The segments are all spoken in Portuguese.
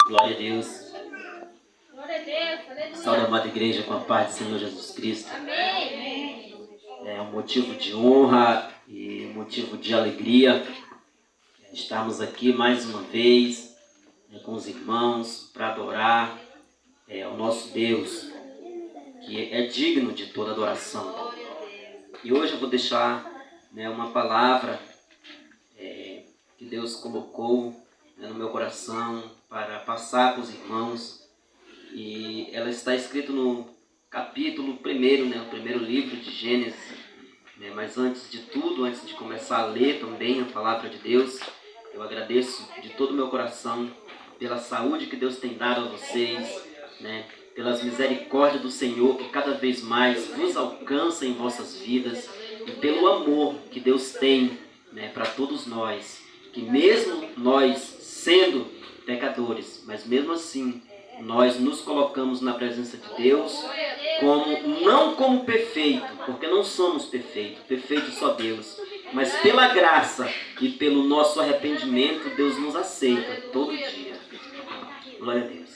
Glória a Deus. Glória a Deus. Aleluia. Salve a amada igreja com a paz do Senhor Jesus Cristo. Amém. É um motivo de honra e um motivo de alegria estarmos aqui mais uma vez com os irmãos para adorar o nosso Deus, que é digno de toda adoração. E hoje eu vou deixar uma palavra que Deus colocou no meu coração para passar para os irmãos. E ela está escrita no capítulo 1, o primeiro livro de Gênesis. Mas antes de tudo, antes de começar a ler também a palavra de Deus, eu agradeço de todo o meu coração pela saúde que Deus tem dado a vocês, pelas misericórdias do Senhor que cada vez mais vos alcança em vossas vidas e pelo amor que Deus tem para todos nós, que mesmo nós sendo pecadores, mas mesmo assim nós nos colocamos na presença de Deus não como perfeito, porque não somos perfeitos, perfeito só Deus, mas pela graça e pelo nosso arrependimento Deus nos aceita todo dia. Glória a Deus.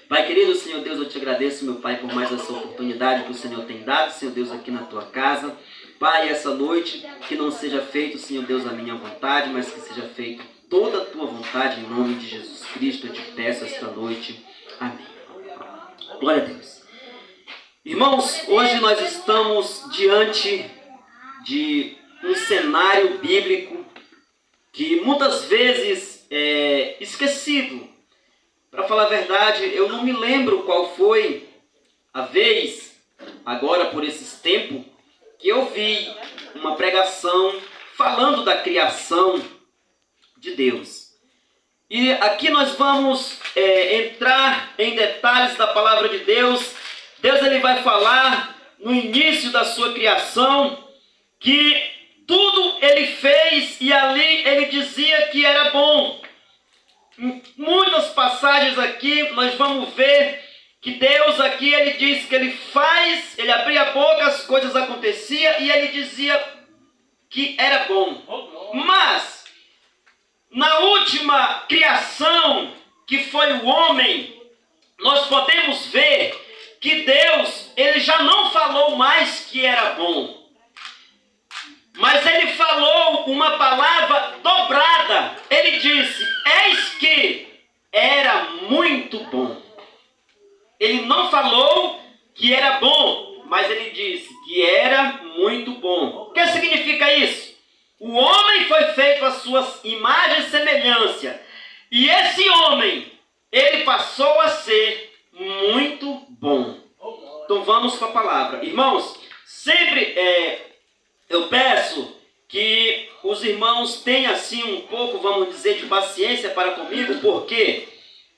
Pai querido, Senhor Deus, eu te agradeço, meu Pai, por mais essa oportunidade que o Senhor tem dado, Senhor Deus, aqui na tua casa. Pai, essa noite, que não seja feito, Senhor Deus, a minha vontade, mas que seja feito toda a tua vontade, em nome de Jesus Cristo, eu te peço esta noite. Amém. Glória a Deus. Irmãos, hoje nós estamos diante de um cenário bíblico que muitas vezes é esquecido. Para falar a verdade, eu não me lembro qual foi a vez, agora por esses tempos, que eu vi uma pregação falando da criação de Deus. E aqui nós vamos entrar em detalhes da palavra de Deus. Deus ele vai falar no início da sua criação que tudo ele fez e ali ele dizia que era bom. Em muitas passagens aqui nós vamos ver que Deus aqui ele diz que ele abria a boca, as coisas aconteciam e ele dizia que era bom. Mas na última criação, que foi o homem, nós podemos ver que Deus ele já não falou mais que era bom. Mas ele falou uma palavra dobrada. Ele disse, eis que era muito bom. Ele não falou que era bom, mas ele disse que era muito bom. O que significa isso? O homem foi feito à sua imagem e semelhança. E esse homem, ele passou a ser muito bom. Então vamos para a palavra. Irmãos, sempre eu peço que os irmãos tenham assim um pouco, vamos dizer, de paciência para comigo, porque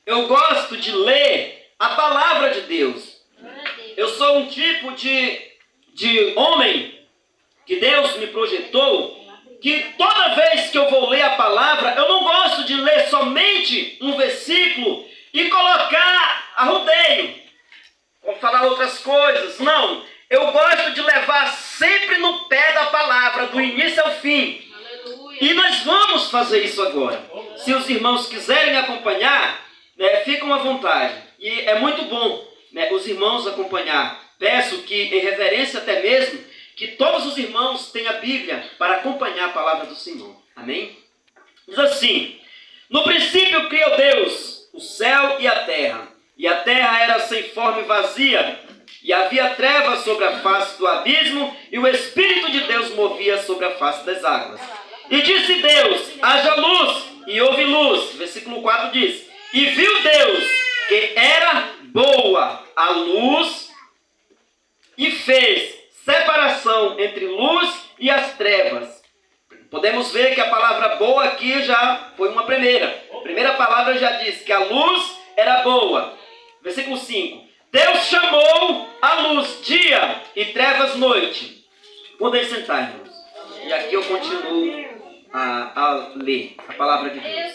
eu gosto de ler a palavra de Deus. Eu sou um tipo de homem que Deus me projetou, que toda vez que eu vou ler a palavra, eu não gosto de ler somente um versículo e colocar a rodeio, ou falar outras coisas. Não, eu gosto de levar sempre no pé da palavra, do início ao fim. Aleluia. E nós vamos fazer isso agora. Se os irmãos quiserem me acompanhar, ficam à vontade. E é muito bom os irmãos acompanhar. Peço que, em reverência até mesmo, que todos os irmãos tenham a Bíblia para acompanhar a palavra do Senhor. Amém? Diz assim, no princípio criou Deus o céu e a terra era sem forma e vazia, e havia trevas sobre a face do abismo, e o Espírito de Deus movia sobre a face das águas. E disse Deus, haja luz, e houve luz. Versículo 4 diz, e viu Deus que era boa a luz, e fez separação entre luz e as trevas. Podemos ver que a palavra boa aqui já foi uma primeira. A primeira palavra já diz que a luz era boa. Versículo 5. Deus chamou a luz dia e trevas noite. Podem sentar, irmãos. E aqui eu continuo a ler a palavra de Deus.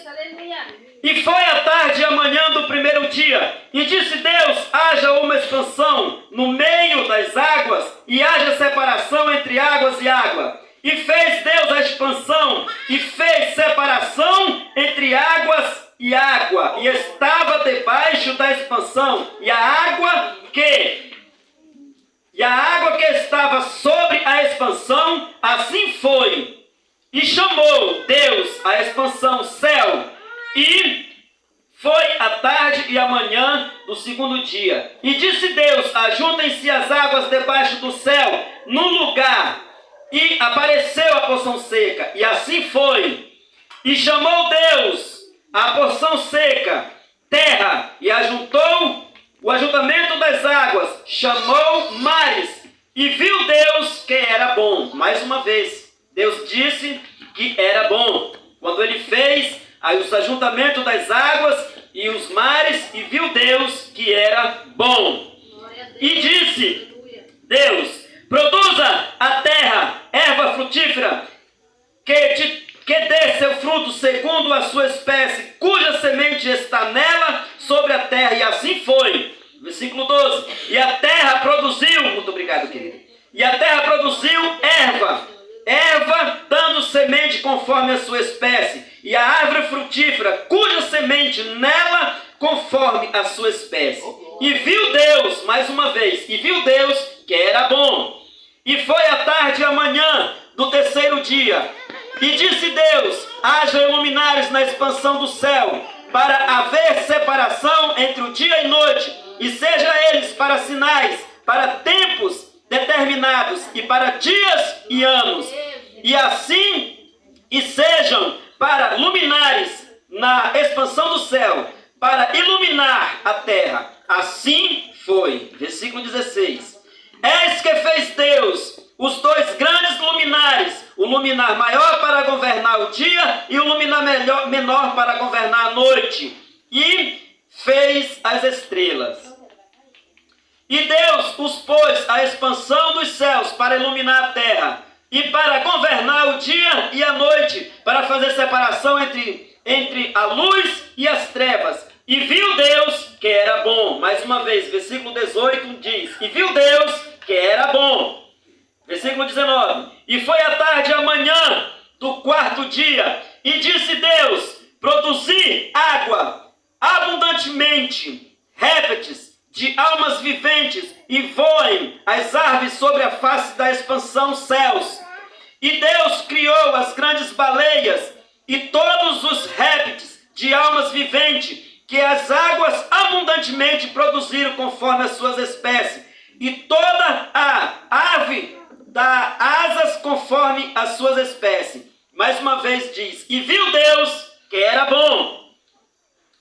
E foi a tarde e a manhã do primeiro dia. E disse Deus, haja uma expansão no meio das águas e haja separação entre águas e água. E fez Deus a expansão e fez separação entre águas e água. E estava debaixo da expansão, e a água que estava sobre a expansão, assim foi. E chamou Deus a expansão céu, e foi a tarde e a manhã do segundo dia. E disse Deus: ajuntem-se as águas debaixo do céu, num lugar. E apareceu a porção seca, e assim foi. E chamou Deus a porção seca terra, e ajuntou o ajuntamento das águas, chamou mares, e viu Deus que era bom. Mais uma vez, Deus disse que era bom. Quando ele fez os ajuntamentos das águas e os mares, e viu Deus que era bom. E disse Deus: produza a terra erva frutífera, que dê seu fruto segundo a sua espécie, cuja semente está nela sobre a terra. E assim foi. Versículo 12. E a terra produziu, muito obrigado, querido. E a terra produziu erva dando semente conforme a sua espécie, e a árvore frutífera, cuja semente nela conforme a sua espécie. E viu Deus, mais uma vez, e viu Deus que era bom. E foi a tarde e a manhã do terceiro dia. E disse Deus: haja luminares na expansão do céu, para haver separação entre o dia e noite, e seja eles para sinais, para tempos determinados, e para dias e anos. E assim, e sejam para luminares na expansão do céu, para iluminar a terra. Assim foi. Versículo 16. Eis que fez Deus os dois grandes luminares, o luminar maior para governar o dia e o luminar menor para governar a noite. E fez as estrelas. E Deus os pôs à expansão dos céus para iluminar a terra, e para governar o dia e a noite, para fazer separação entre a luz e as trevas. E viu Deus que era bom. Mais uma vez, versículo 18 diz: e viu Deus que era bom. Versículo 19. E foi a tarde e a manhã do quarto dia, e disse Deus: produzi água abundantemente, répteis de almas viventes, e voem as árvores sobre a face da expansão céus. E Deus criou as grandes baleias e todos os répteis de almas viventes, que as águas abundantemente produziram conforme as suas espécies, e toda a ave dá asas conforme as suas espécies. Mais uma vez diz: e viu Deus que era bom.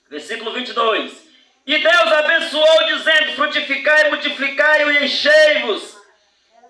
Versículo 22. E Deus abençoou, dizendo: frutificai, multiplicai e enchei-vos,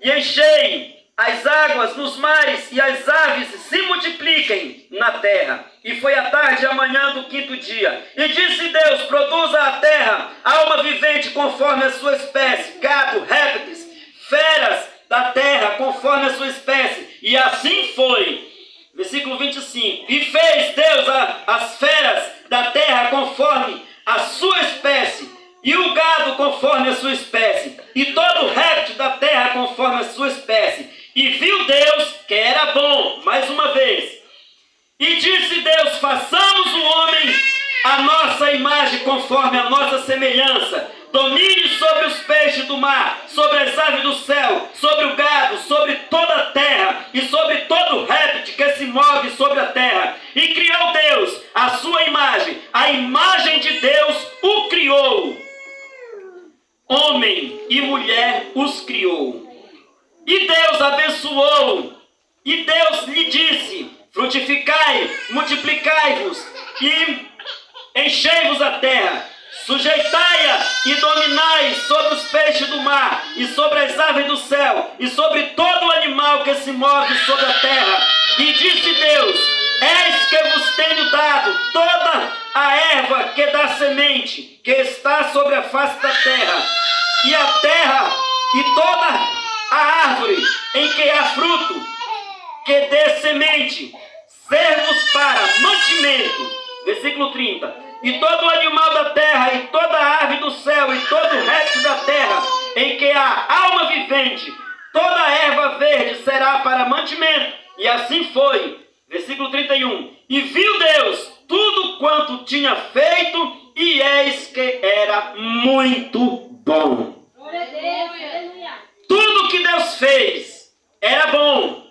e enchei as águas nos mares, e as aves se multipliquem na terra. E foi a tarde e a manhã do quinto dia. E disse Deus: produza a terra alma vivente conforme a sua espécie, gado, répteis, feras da terra conforme a sua espécie. E assim foi. Versículo 25. E fez Deus as feras da terra conforme a sua espécie, e o gado conforme a sua espécie, e todo o réptil da terra conforme a sua espécie. E viu Deus que era bom. Mais uma vez. E disse Deus: façamos o homem a nossa imagem, conforme a nossa semelhança, domine sobre os peixes do mar, sobre as aves do céu, sobre o gado, sobre toda a terra, e sobre todo réptil que se move sobre a terra. E criou Deus a sua imagem, a imagem de Deus o criou. Homem e mulher os criou. E Deus abençoou, e Deus lhe disse: frutificai, multiplicai-vos, e enchei-vos a terra, sujeitai-a e dominai sobre os peixes do mar, e sobre as aves do céu, e sobre todo o animal que se move sobre a terra. E disse Deus: eis que vos tenho dado toda a erva que dá semente, que está sobre a face da terra, e a terra, e toda a árvore em que há fruto, que dê semente, servos para mantimento. Versículo 30. E todo o animal da terra, e toda a ave do céu, e todo o réptil da terra, em que há alma vivente, toda a erva verde será para mantimento. E assim foi. Versículo 31. E viu Deus tudo quanto tinha feito, e eis que era muito bom. Glória a Deus, aleluia. Tudo que Deus fez era bom,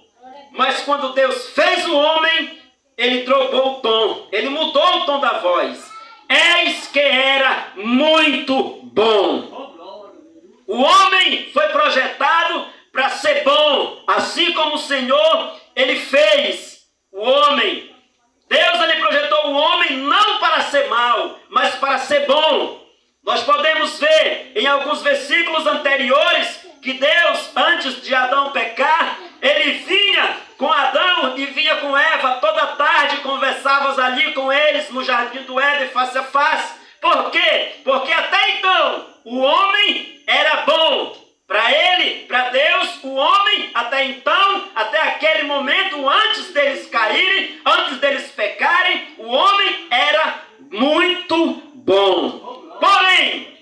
mas quando Deus fez o homem, ele trocou o tom, ele mudou o tom da voz. Eis que era muito bom. O homem foi projetado para ser bom, assim como o Senhor, ele fez o homem. Deus, ele projetou o homem não para ser mau, mas para ser bom. Nós podemos ver em alguns versículos anteriores que Deus, antes de Adão pecar, ele vinha com Adão e vinha com Eva toda tarde, conversava ali com eles no jardim do Éden, face a face. Por quê? Porque até então o homem era bom. Para ele, para Deus, o homem, até então, até aquele momento, antes deles caírem, antes deles pecarem, o homem era muito bom. Porém,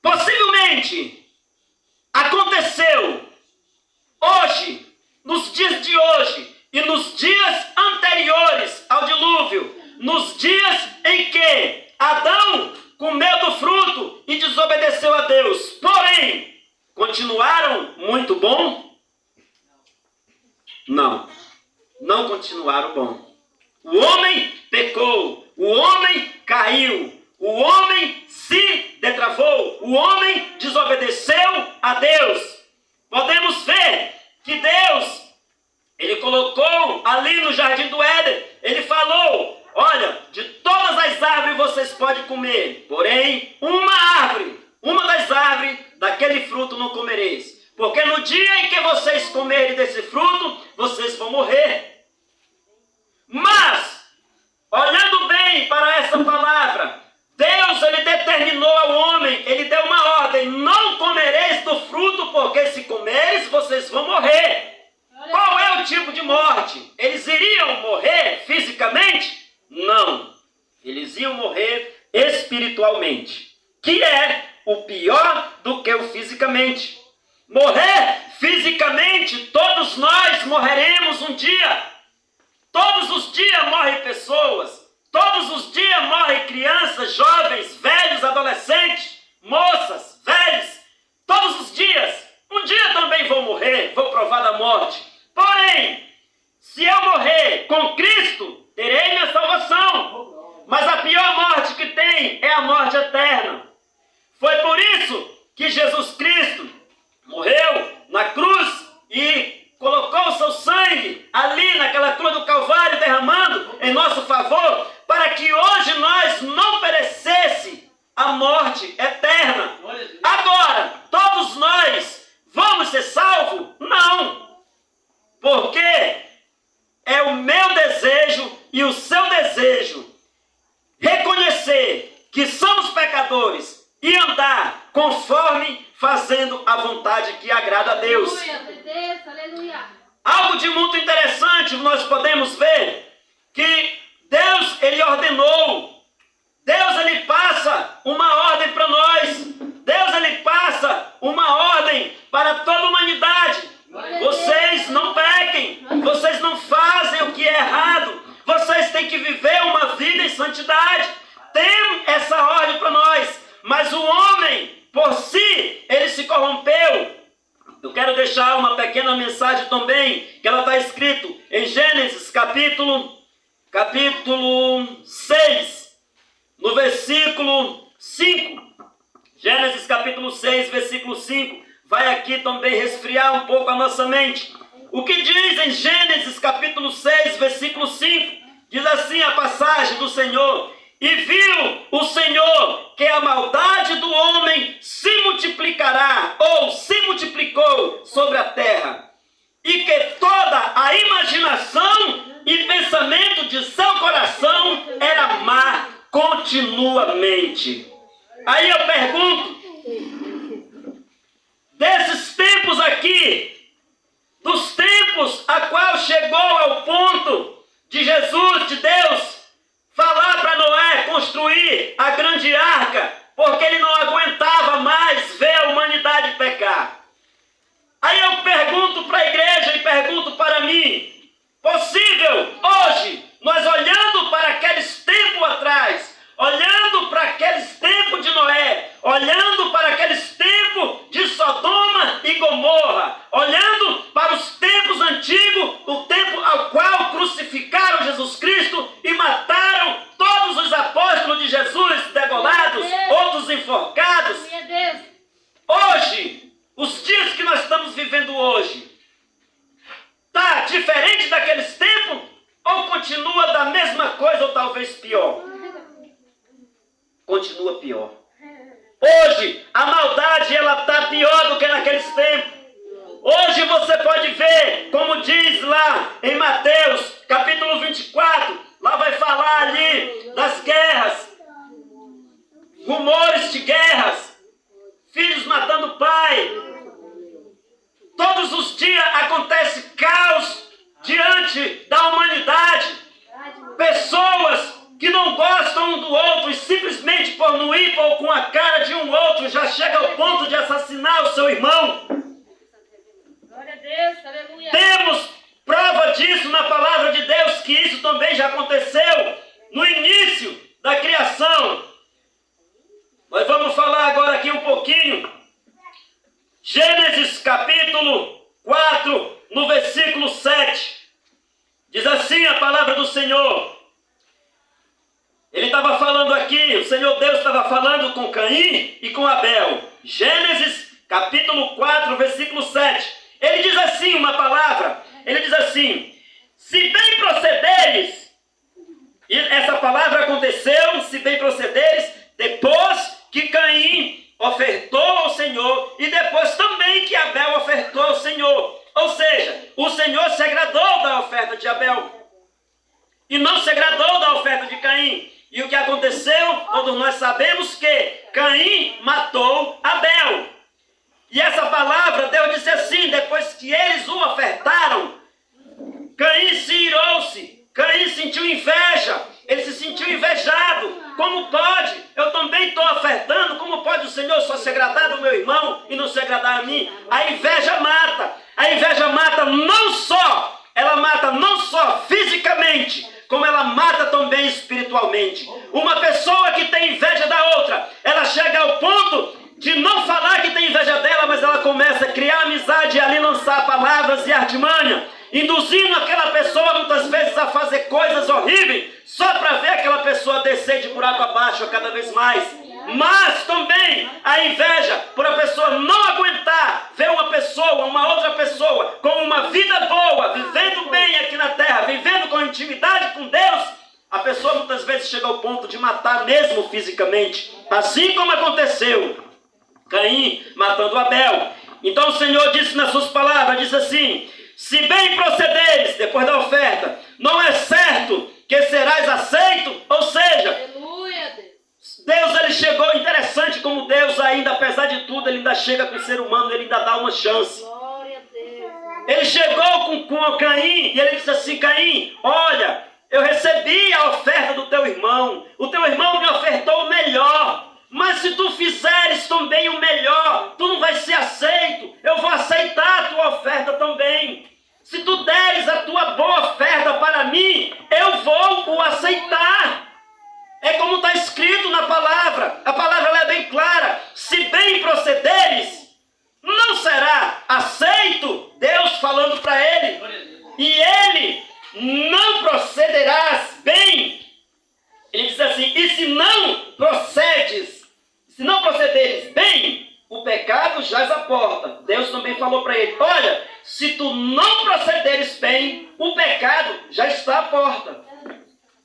possivelmente, aconteceu hoje, nos dias de hoje e nos dias anteriores ao dilúvio, nos dias em que Adão comeu do fruto e desobedeceu a Deus. Porém, continuaram muito bom? Não, não continuaram bom. O homem pecou, o homem caiu, o homem se detravou, o homem desobedeceu a Deus. Podemos ver que Deus, ele colocou ali no jardim do Éden, ele falou: olha, de todas as árvores vocês podem comer, porém, uma das árvores daquele fruto não comereis. Porque no dia em que vocês comerem desse fruto, vocês vão morrer. Mas, olhando bem para essa palavra, Deus, ele determinou ao homem, ele deu uma ordem: não comereis do fruto, porque se comeres, vocês vão morrer. Qual é o tipo de morte? Eles iriam morrer fisicamente? Não, eles iam morrer espiritualmente, que é o pior do que o fisicamente. Morrer fisicamente, todos nós morreremos um dia. Todos os dias morrem pessoas, todos os dias morrem crianças, jovens, velhos, adolescentes, moças, velhos. Todos os dias, um dia também vou morrer, vou provar da morte. Porém, se eu morrer com Cristo, terei minha salvação. Mas a pior morte que tem é a morte eterna. Foi por isso que Jesus Cristo morreu na cruz e colocou o seu sangue ali naquela cruz do Calvário, derramando em nosso favor, para que hoje nós não perecesse a morte eterna. Agora, todos nós vamos ser salvos? Não. Porque é o meu desejo e o seu desejo reconhecer que somos pecadores e andar conforme fazendo a vontade que agrada a Deus. Algo de muito interessante nós podemos ver que Deus, ele ordenou. Deus, ele passa uma ordem para nós. Deus, ele passa uma ordem para toda a humanidade. Vocês não pequem, vocês não fazem o que é errado, vocês têm que viver uma vida em santidade. Tem essa ordem para nós, mas o homem, por si, ele se corrompeu. Eu quero deixar uma pequena mensagem também, que ela está escrito em Gênesis capítulo 6, no versículo 5. Gênesis capítulo 6, versículo 5. Vai aqui também resfriar um pouco a nossa mente. O que diz em Gênesis capítulo 6, versículo 5? Diz assim a passagem do Senhor: e viu o Senhor que a maldade do homem se multiplicará, ou se multiplicou sobre a terra, e que toda a imaginação e pensamento de seu coração era má continuamente. Aí eu pergunto, desses tempos aqui, dos tempos a qual chegou ao ponto de Jesus, de Deus, falar para Noé construir a grande arca, porque ele não aguentava mais ver a humanidade pecar. Aí eu pergunto para a igreja e pergunto para mim, possível hoje, nós olhando para aqueles tempos atrás, pior. Continua pior. Hoje, a maldade ela está pior do que naqueles tempos. Hoje você pode ver, como diz lá em Mateus, capítulo 24, lá vai falar ali das guerras, rumores de guerras, filhos matando pai. Todos os dias acontece caos diante da humanidade. Pessoas que não gostam um do outro e simplesmente por não ir com a cara de um outro já chega ao ponto de assassinar o seu irmão. Glória a Deus, aleluia. Temos prova disso na palavra de Deus, que isso também já aconteceu no início da criação. Nós vamos falar agora aqui um pouquinho. Gênesis capítulo 4, no versículo 7. Diz assim a palavra do Senhor. Ele estava falando aqui, o Senhor Deus estava falando com Caim e com Abel. Gênesis capítulo 4, versículo 7. Ele diz assim uma palavra, ele diz assim: se bem procederes, e essa palavra aconteceu, se bem procederes, depois que Caim ofertou ao Senhor e depois também que Abel ofertou ao Senhor. Ou seja, o Senhor se agradou da oferta de Abel e não se agradou da oferta de Caim. E o que aconteceu? Todos nós sabemos que Caim matou Abel. E essa palavra, Deus disse assim, depois que eles o ofertaram, Caim se irou-se, Caim sentiu inveja, ele se sentiu invejado. Como pode? Eu também estou ofertando, como pode o Senhor só se agradar do meu irmão e não se agradar a mim? A inveja mata. A inveja mata não só, ela mata não só fisicamente, como ela mata também espiritualmente. Uma pessoa que tem inveja da outra, ela chega ao ponto de não falar que tem inveja dela, mas ela começa a criar amizade e ali lançar palavras e artimanha, induzindo aquela pessoa muitas vezes a fazer coisas horríveis, só para ver aquela pessoa descer de buraco abaixo cada vez mais. Mas também a inveja, por a pessoa não aguentar ver uma outra pessoa com uma vida boa, vivendo bem aqui na terra, vivendo com intimidade com Deus, a pessoa muitas vezes chega ao ponto de matar mesmo fisicamente, assim como aconteceu Caim matando Abel. Então o Senhor disse nas suas palavras, disse assim: se bem procederes, depois da oferta, não é certo que serás aceito. Ou seja, Aleluia, Deus ele chegou, interessante como Deus ainda, apesar de tudo, ele ainda chega com o ser humano, ele ainda dá uma chance. glória a Deus. Ele chegou com Caim e ele disse assim: Caim, olha, eu recebi a oferta do teu irmão, o teu irmão me ofertou o melhor. Mas se tu fizeres também o melhor, tu não vai ser aceito. Eu vou aceitar a tua oferta também. Se tu deres a tua boa oferta para mim, eu vou o aceitar. É como está escrito na palavra. A palavra ela é bem clara. Se bem procederes, não será aceito. Deus falando para ele. E ele não procederás bem. Ele diz assim: e se não procederes bem, o pecado jaz à porta. Deus também falou para ele: olha, se tu não procederes bem, o pecado já está à porta.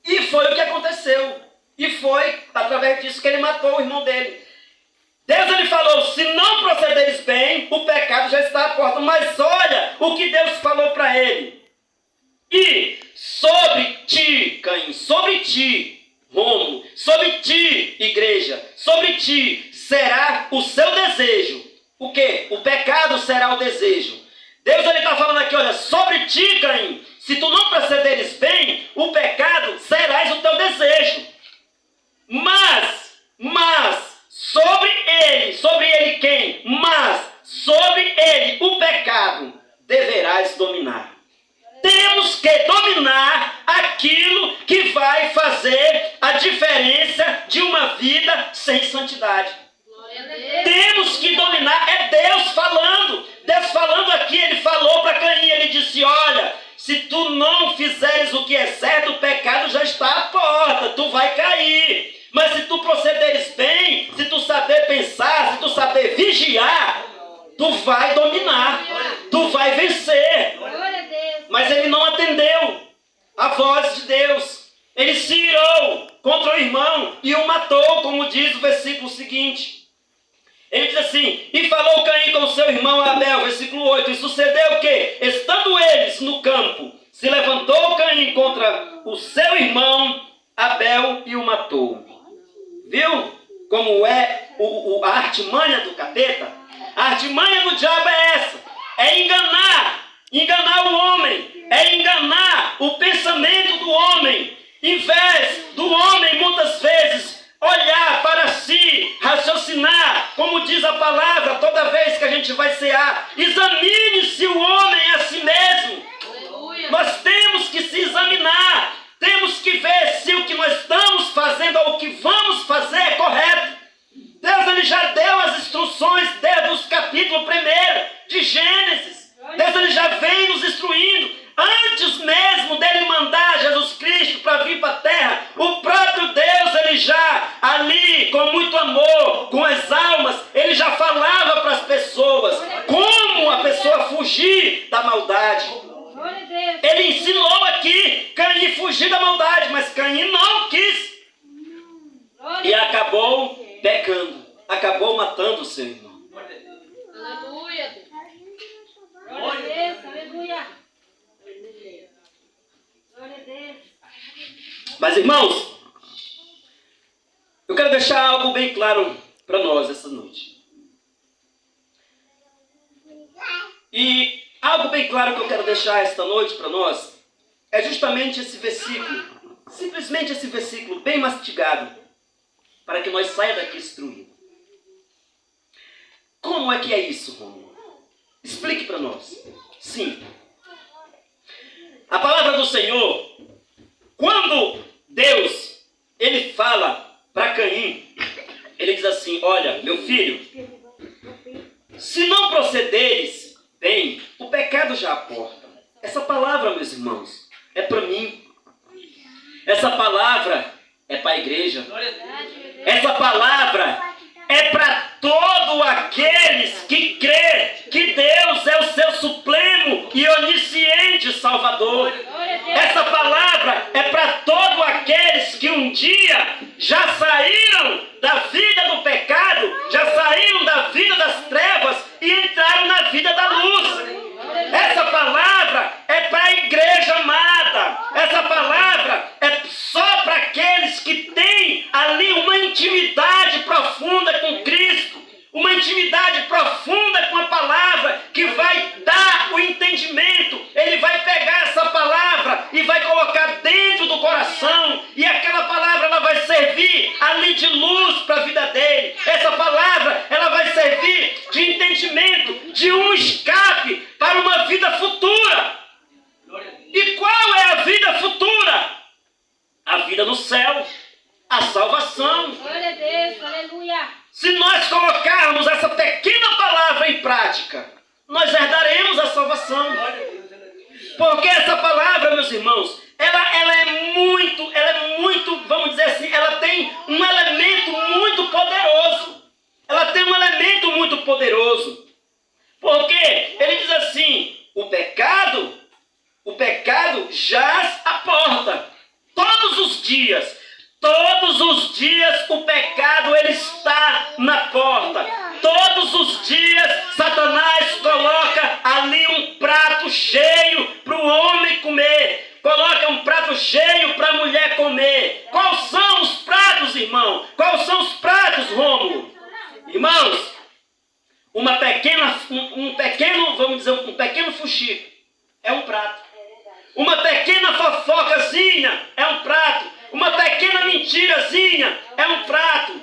E foi o que aconteceu. E foi através disso que ele matou o irmão dele. Deus ele falou: se não procederes bem, o pecado já está à porta. Mas olha o que Deus falou para ele: e sobre ti, Caim, sobre ti, Rômulo, sobre ti, igreja, sobre ti será o seu desejo. O quê? O pecado será o desejo. Deus ele está falando aqui, olha, sobre ti, Caim, se tu não procederes bem, o pecado serás o teu desejo. Mas, sobre ele quem? Mas, sobre ele, o pecado, deverás dominar. Temos que dominar aquilo que vai fazer a diferença de uma vida sem santidade. Glória a Deus. Temos que dominar, é Deus falando. Deus falando aqui, ele falou para Caim, ele disse: olha, se tu não fizeres o que é certo, o pecado já está à porta, tu vai cair. Mas se tu procederes bem, se tu saber pensar, se tu saber vigiar, tu vai dominar, tu vai vencer. Glória a Deus. Mas ele não atendeu a voz de Deus. Ele se irou. contra o irmão e o matou, como diz o versículo seguinte. Ele diz assim: e falou Caim com seu irmão Abel, versículo 8, e sucedeu que, estando eles no campo, se levantou Caim contra o seu irmão Abel e o matou. Viu como é a artimanha do capeta? A artimanha do diabo é essa: é enganar o homem, é enganar o pensamento do homem, em vez do homem muitas vezes olhar para si, raciocinar, como diz a palavra toda vez que a gente vai cear: examine-se o homem a si mesmo. Aleluia. Nós temos que se examinar, temos que ver se o que nós estamos fazendo ou o que vamos fazer é correto. Deus ele já deu as instruções desde o capítulo 1 de Gênesis. Deus ele já vem nos instruindo. Antes mesmo dele mandar Jesus Cristo para vir para a terra, o próprio Deus ele já ali, com muito amor, com as almas, ele já falava para as pessoas como a pessoa fugir da maldade. Glória a Deus. Ele ensinou aqui Caim fugir da maldade, mas Caim não quis Glória e a Deus. acabou pecando, acabou matando o seu irmão. Aleluia, Deus. Glória a Deus. Aleluia. Glória a Deus. Mas irmãos, eu quero deixar algo bem claro para nós essa noite. E algo bem claro que eu quero deixar esta noite para nós é justamente esse versículo, simplesmente esse versículo bem mastigado, para que nós saia daqui instruídos. Como é que é isso, Romulo? Explique para nós. Sim. A palavra do Senhor, quando Deus ele fala para Caim, ele diz assim: olha, meu filho, se não procederes bem, o pecado já aporta. Essa palavra, meus irmãos, é para mim. Essa palavra é para a igreja. Essa palavra é para todos aqueles que crê que Deus é o seu supremo e onisciente Salvador. Essa palavra é para todos aqueles que um dia já saíram da vida do pecado, já saíram da vida das trevas e entraram na vida da luz. Essa palavra é para a igreja amada. Essa palavra é só para aqueles que têm ali uma intimidade profunda com Cristo, uma intimidade profunda com a palavra, que vai dar o entendimento. Ele vai pegar essa palavra e vai colocar dentro do coração, e aquela palavra ela vai servir ali de luz para a vida dele. Essa palavra ela vai servir de entendimento, de um escape para uma vida futura. E qual é a vida futura? A vida no céu, a salvação. Glória a Deus. Aleluia. Se nós colocarmos essa pequena palavra em prática, nós herdaremos a salvação. Porque essa palavra, meus irmãos, ela é muito, vamos dizer assim, ela tem um elemento muito poderoso. Ela tem um elemento muito poderoso. Porque ele diz assim: o pecado jaz à porta. Todos os dias o pecado ele está na porta. Todos os dias Satanás coloca ali um prato cheio para o homem comer. Coloca um prato cheio para a mulher comer. Quais são os pratos, irmão? Quais são os pratos, Rômulo? Irmãos, um pequeno fuxico é um prato. Uma pequena fofocazinha é um prato. Uma pequena mentirazinha é um prato.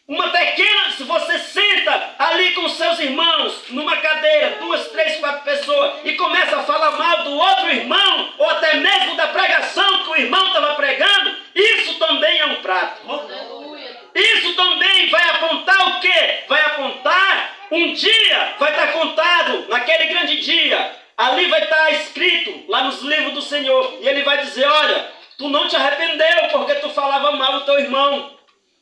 Uma pequena, se você senta ali com seus irmãos, numa cadeira, 2, 3, 4 pessoas, e começa a falar mal do outro irmão, ou até mesmo da pregação que o irmão estava pregando, isso também é um prato. Isso também vai apontar o quê? Vai apontar um dia, vai estar contado naquele grande dia. Ali vai estar escrito, lá nos livros do Senhor, e ele vai dizer: olha, tu não te arrependeu porque tu falava mal do teu irmão.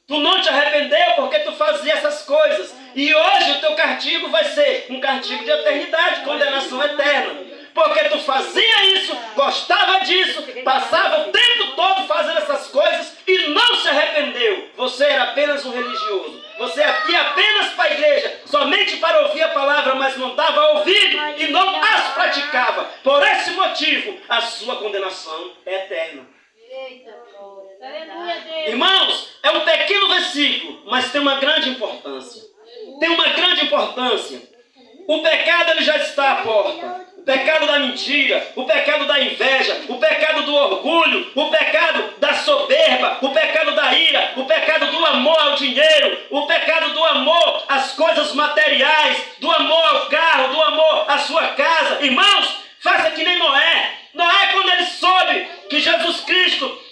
Tu não te arrependeu porque tu fazia essas coisas. E hoje o teu castigo vai ser um castigo de eternidade, condenação eterna. porque tu fazia isso, gostava disso, passava o tempo todo fazendo essas coisas e não se arrependeu. Você era apenas um religioso. Você ia apenas para a igreja, somente para ouvir a palavra, mas não dava ouvido e não as praticava. Por esse motivo, a sua condenação é eterna. Aleluia, Deus. Irmãos, é um pequeno versículo, mas tem uma grande importância. Tem uma grande importância. O pecado ele já está à porta. O pecado da mentira, o pecado da inveja, o pecado do orgulho, o pecado da soberba, o pecado da ira, o pecado do amor ao dinheiro, o pecado do amor às coisas materiais, do amor ao carro, do amor à sua casa. Irmãos, faça que nem Noé. Noé, quando ele soube que Jesus Cristo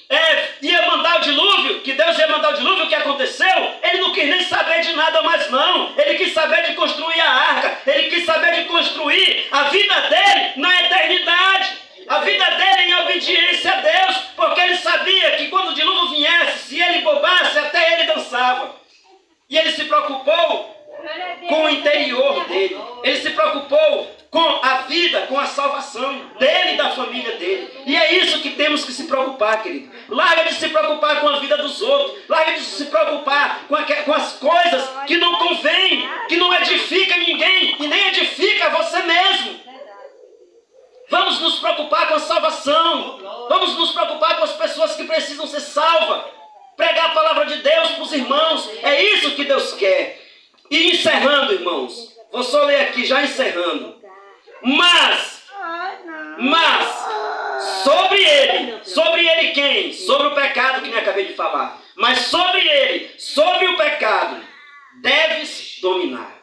ia mandar o dilúvio, que Deus ia mandar o dilúvio, o que aconteceu? Ele não quis nem saber de nada mais não. Ele quis saber de construir a arca. Ele quis saber de construir a vida dele na eternidade. A vida dele em obediência a Deus. Porque ele sabia que quando o dilúvio viesse, se ele bobasse, até ele dançava. E ele se preocupou com o interior dele. Ele se preocupou com a vida, com a salvação dele e da família dele. E é isso que temos que se preocupar, querido. Larga de se preocupar com a vida dos outros. Larga de se preocupar com as coisas que não convêm, que não edifica ninguém e nem edifica você mesmo. Vamos nos preocupar com a salvação. Vamos nos preocupar com as pessoas que precisam ser salvas. Pregar a palavra de Deus para os irmãos. É isso que Deus quer. E encerrando, irmãos. Vou só ler aqui, já encerrando. Mas, sobre ele quem? Sobre o pecado que me acabei de falar. Mas sobre ele, sobre o pecado, deves dominar.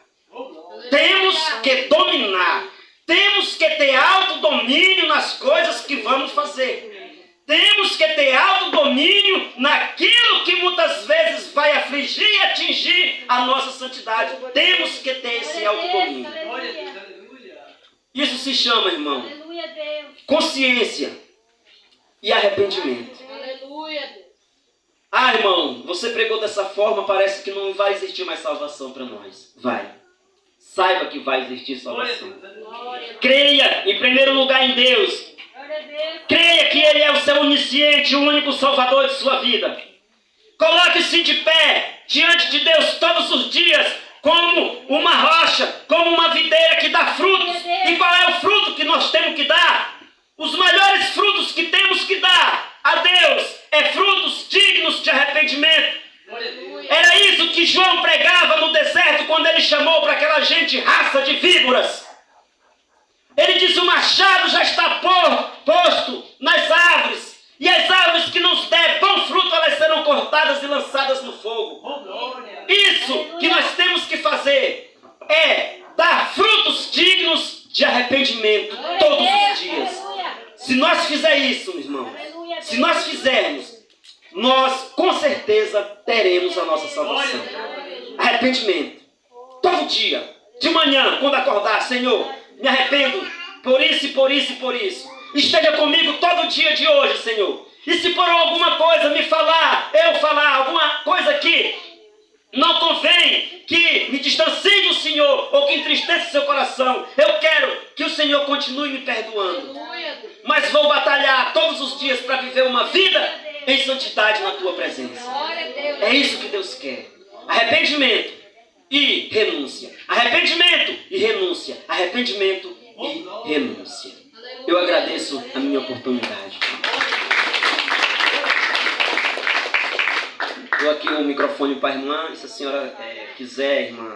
Temos que dominar. Temos que ter autodomínio nas coisas que vamos fazer. Temos que ter autodomínio naquilo que muitas vezes vai afligir e atingir a nossa santidade. Temos que ter esse autodomínio. Isso se chama, irmão, consciência e arrependimento. Ah, irmão, você pregou dessa forma, parece que não vai existir mais salvação para nós. Vai. Saiba que vai existir salvação. Creia, em primeiro lugar, em Deus. Creia que Ele é o seu onisciente, o único salvador de sua vida. Coloque-se de pé diante de Deus todos os dias, como uma rocha, como uma videira que dá frutos. E qual é o fruto que nós temos que dar? Os melhores frutos que temos que dar a Deus é frutos dignos de arrependimento. Era isso que João pregava no deserto quando ele chamou para aquela gente raça de víboras. Ele disse: o machado já está posto nas árvores, e as árvores que não der bom fruto, elas serão cortadas e lançadas no fogo. Isso que nós temos que fazer é dar frutos dignos de arrependimento todos os dias. Se nós fizermos isso, irmão, se nós fizermos, nós com certeza teremos a nossa salvação. Arrependimento. Todo dia, de manhã, quando acordar: Senhor, me arrependo por isso e por isso e por isso. Esteja comigo todo dia de hoje, Senhor. E se por alguma coisa me falar, alguma coisa que não convém, que me distancie do Senhor, ou que entristeça seu coração, eu quero que o Senhor continue me perdoando. Mas vou batalhar todos os dias para viver uma vida em santidade na tua presença. É isso que Deus quer. Arrependimento e renúncia. Arrependimento e renúncia. Arrependimento e renúncia. Eu agradeço a minha oportunidade. Dou aqui o microfone para a irmã. Se a senhora quiser, irmã,